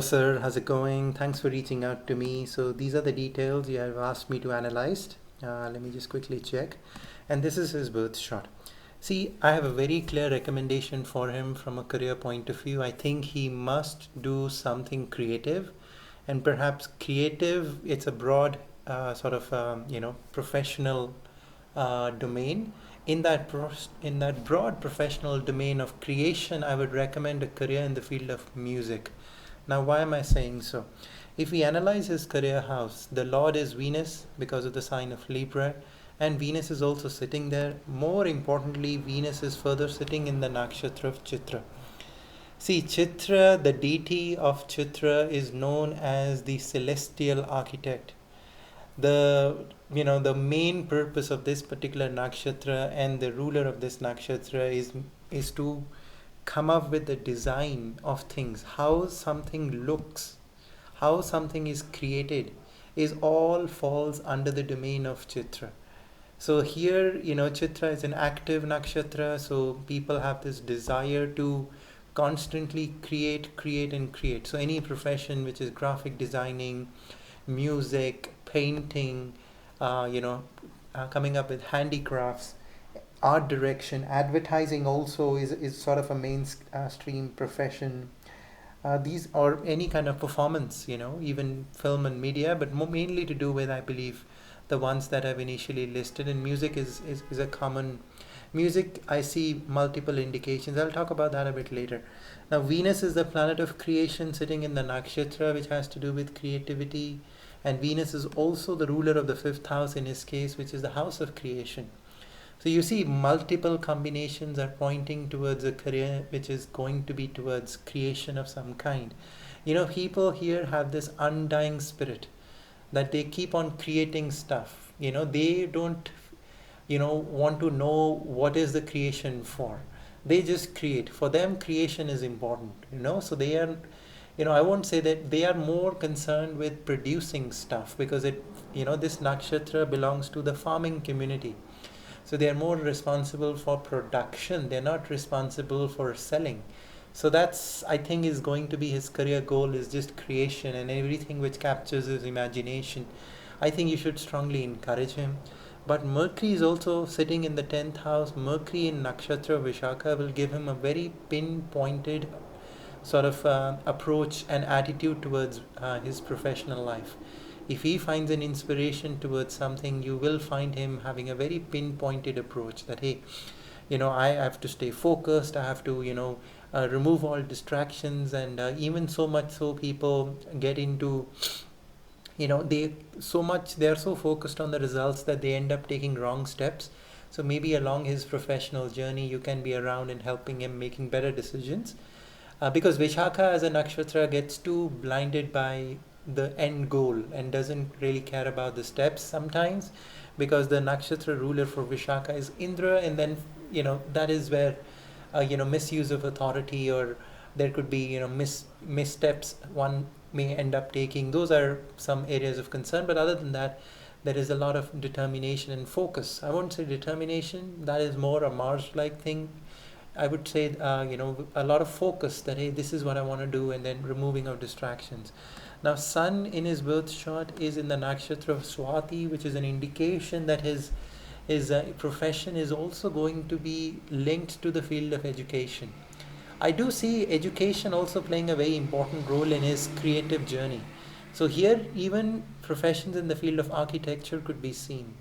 Sir, how's it going? Thanks for reaching out to me. So these are the details you have asked me to analyze. Let me just quickly check. And this is his birth chart. See, I have a very clear recommendation for him from a career point of view. I think he must do something creative, and perhaps creative. It's a broad professional domain. In that broad professional domain of creation, I would recommend a career in the field of music. Now, why am I saying so? If we analyze his career house, the Lord is Venus because of the sign of Libra, and Venus is also sitting there. More importantly, Venus is further sitting in the nakshatra of Chitra. See, Chitra, the deity of Chitra, is known as the celestial architect. The main purpose of this particular nakshatra and the ruler of this nakshatra is to come up with the design of things, how something looks, how something is created, is all falls under the domain of Chitra. So here, Chitra is an active nakshatra, so people have this desire to constantly create, and create. So any profession which is graphic designing, music, painting, coming up with handicrafts, art direction, advertising also is sort of a mainstream profession. These or any kind of performance, even film and media, but mainly to do with, I believe, the ones that I've initially listed. And music is a common. Music, I see multiple indications. I'll talk about that a bit later. Now, Venus is the planet of creation sitting in the nakshatra, which has to do with creativity. And Venus is also the ruler of the fifth house in his case, which is the house of creation. So you see, multiple combinations are pointing towards a career which is going to be towards creation of some kind. People here have this undying spirit that they keep on creating stuff. They don't, want to know what is the creation for. They just create. For them, creation is important. So they are, I won't say that they are more concerned with producing stuff because this nakshatra belongs to the farming community. So they are more responsible for production. They're not responsible for selling. So that's, I think, is going to be his career goal, is just creation and everything which captures his imagination. I think you should strongly encourage him. But Mercury is also sitting in the 10th house. Mercury in Nakshatra Vishakha will give him a very pinpointed sort of approach and attitude towards his professional life. If he finds an inspiration towards something, you will find him having a very pinpointed approach that, hey, I have to stay focused, I have to, remove all distractions, and even so much so people get into, they are so focused on the results that they end up taking wrong steps. So maybe along his professional journey, you can be around and helping him making better decisions. Because Vishakha as a nakshatra gets too blinded by the end goal and doesn't really care about the steps sometimes, because the nakshatra ruler for Vishakha is Indra, and then that is where misuse of authority, or there could be missteps one may end up taking. Those are some areas of concern, but other than that, there is a lot of determination and focus. I won't say determination, that is more a Mars like thing. I would say, a lot of focus that, hey, this is what I want to do, and then removing of distractions. Now, Sun in his birth chart is in the nakshatra of Swati, which is an indication that his profession is also going to be linked to the field of education. I do see education also playing a very important role in his creative journey. So here, even professions in the field of architecture could be seen,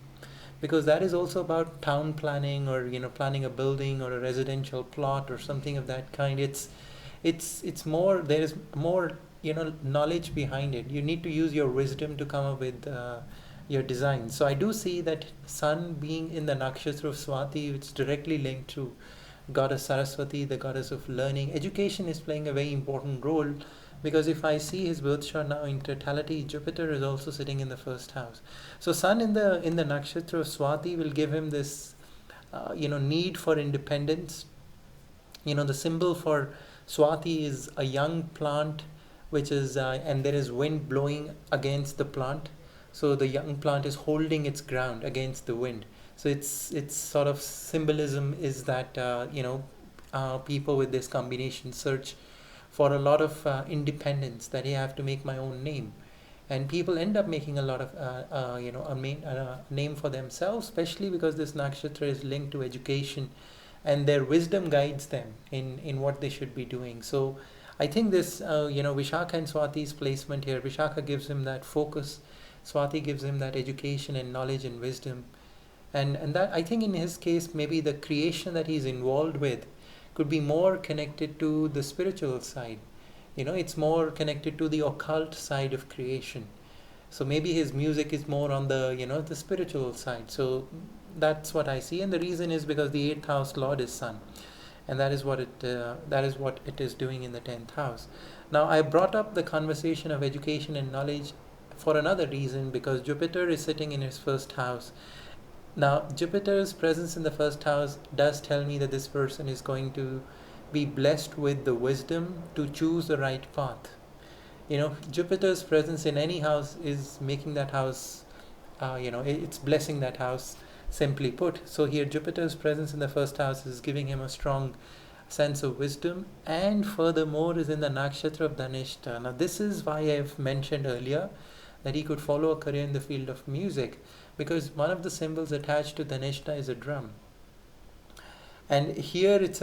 because that is also about town planning, or planning a building or a residential plot or something of that kind. It's more, there is more knowledge behind it. You need to use your wisdom to come up with your design. So I do see that Sun being in the nakshatra of Swati, which is directly linked to goddess Saraswati, the goddess of learning. Education is playing a very important role, because if I see his birth chart now in totality, Jupiter is also sitting in the first house. So Sun in the nakshatra of Swati will give him this need for independence. The symbol for Swati is a young plant, which is and there is wind blowing against the plant. So the young plant is holding its ground against the wind. So it's sort of symbolism is that people with this combination search for a lot of independence, that I have to make my own name. And people end up making a lot of name for themselves, especially because this nakshatra is linked to education, and their wisdom guides them in what they should be doing. So I think this Vishakha and Swati's placement here, Vishakha gives him that focus, Swati gives him that education and knowledge and wisdom. And that, I think in his case, maybe the creation that he's involved with could be more connected to the spiritual side. It's more connected to the occult side of creation. So maybe his music is more on the spiritual side. So that's what I see, and the reason is because the 8th house lord is sun, and that is what it is doing in the 10th house. Now I brought up the conversation of education and knowledge for another reason, because Jupiter is sitting in his first house. Now Jupiter's presence in the first house does tell me that this person is going to be blessed with the wisdom to choose the right path. Jupiter's presence in any house is making that house, it's blessing that house, simply put. So here Jupiter's presence in the first house is giving him a strong sense of wisdom, and furthermore is in the nakshatra of Dhanishta. Now this is why I've mentioned earlier that he could follow a career in the field of music, because one of the symbols attached to Dhanishta is a drum. And here it's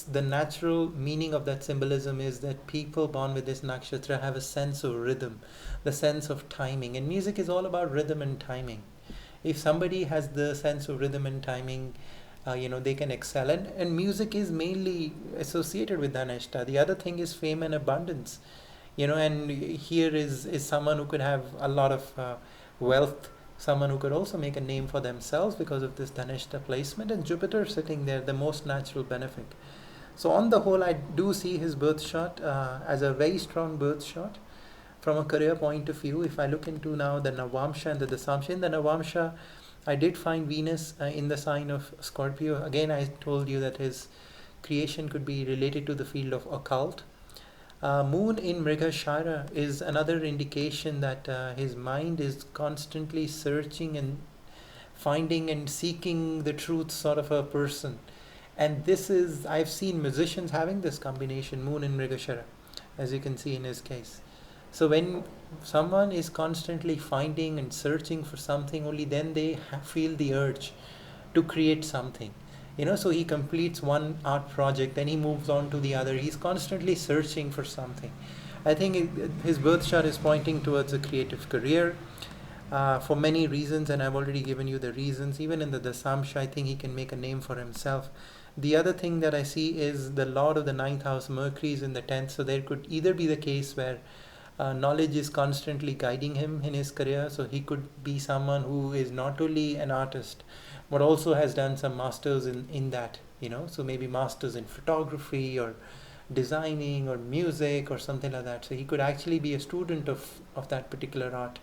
the natural meaning of that symbolism is that people born with this nakshatra have a sense of rhythm, the sense of timing. And music is all about rhythm and timing. If somebody has the sense of rhythm and timing, they can excel. And music is mainly associated with Dhanishta. The other thing is fame and abundance. And here is someone who could have a lot of wealth, someone who could also make a name for themselves because of this Dhanishta placement, and Jupiter sitting there, the most natural benefit. So on the whole, I do see his birth chart as a very strong birth chart from a career point of view. If I look into now the Navamsha and the Dasamsha, in the Navamsha, I did find Venus in the sign of Scorpio. Again, I told you that his creation could be related to the field of occult. Moon in Mrigashara is another indication that his mind is constantly searching and finding and seeking the truth sort of a person. And this is, I've seen musicians having this combination, Moon in Mrigashara, as you can see in his case. So when someone is constantly finding and searching for something, only then they feel the urge to create something. So he completes one art project, then he moves on to the other. He's constantly searching for something. I think his birth chart is pointing towards a creative career for many reasons, and I've already given you the reasons. Even in the Dasamsha, I think he can make a name for himself. The other thing that I see is the Lord of the 9th house, Mercury, is in the 10th, so there could either be the case where knowledge is constantly guiding him in his career, so he could be someone who is not only an artist but also has done some masters in that, so maybe masters in photography or designing or music or something like that. So he could actually be a student of that particular art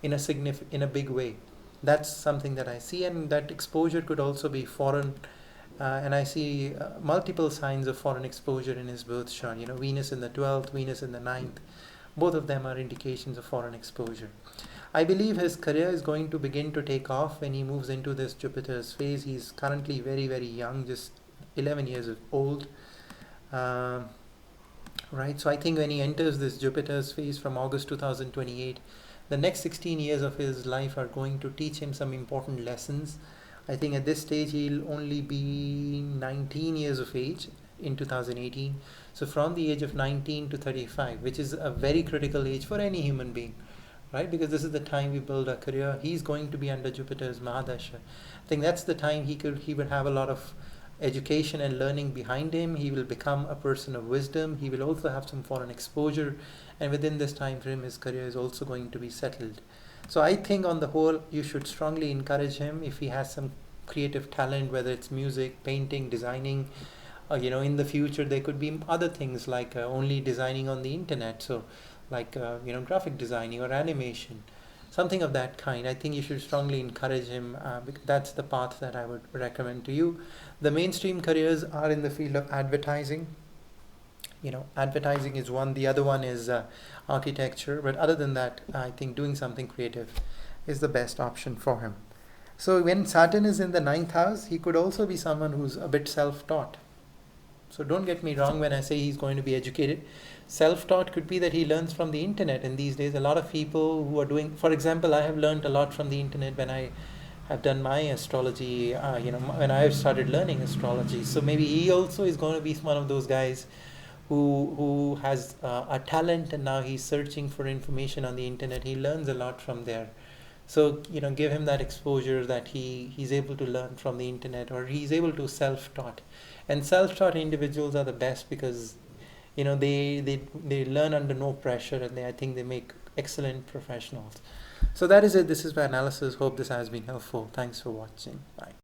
in a big way. That's something that I see, and that exposure could also be foreign, and I see multiple signs of foreign exposure in his birth chart. Venus in the 12th, Venus in the 9th, both of them are indications of foreign exposure. I believe his career is going to begin to take off when he moves into this Jupiter's phase. He's currently very, very young, just 11 years old. Right, so I think when he enters this Jupiter's phase from August 2028, the next 16 years of his life are going to teach him some important lessons. I think at this stage he'll only be 19 years of age in 2018. So from the age of 19 to 35, which is a very critical age for any human being, right? Because this is the time we build our career. He's going to be under Jupiter's Mahadasha. I think that's the time he would have a lot of education and learning behind him. He will become a person of wisdom. He will also have some foreign exposure, and within this time frame his career is also going to be settled. So I think on the whole you should strongly encourage him if he has some creative talent, whether it's music, painting, designing. In the future there could be other things like only designing on the internet, so like graphic designing or animation, something of that kind. I think you should strongly encourage him, because that's the path that I would recommend to you. The mainstream careers are in the field of advertising. Advertising is one, the other one is architecture, but other than that I think doing something creative is the best option for him. So when Saturn is in the 9th house, he could also be someone who's a bit self-taught. So don't get me wrong when I say he's going to be educated. Self-taught could be that he learns from the internet, and these days a lot of people who are doing, for example, I have learned a lot from the internet when I have done my astrology, when I've started learning astrology. So maybe he also is going to be one of those guys who has a talent, and now he's searching for information on the internet. He learns a lot from there. So give him that exposure, that he's able to learn from the internet, or he's able to self-taught. And self-taught individuals are the best because they learn under no pressure, and I think they make excellent professionals. So that is it. This is my analysis. Hope this has been helpful. Thanks for watching. Bye.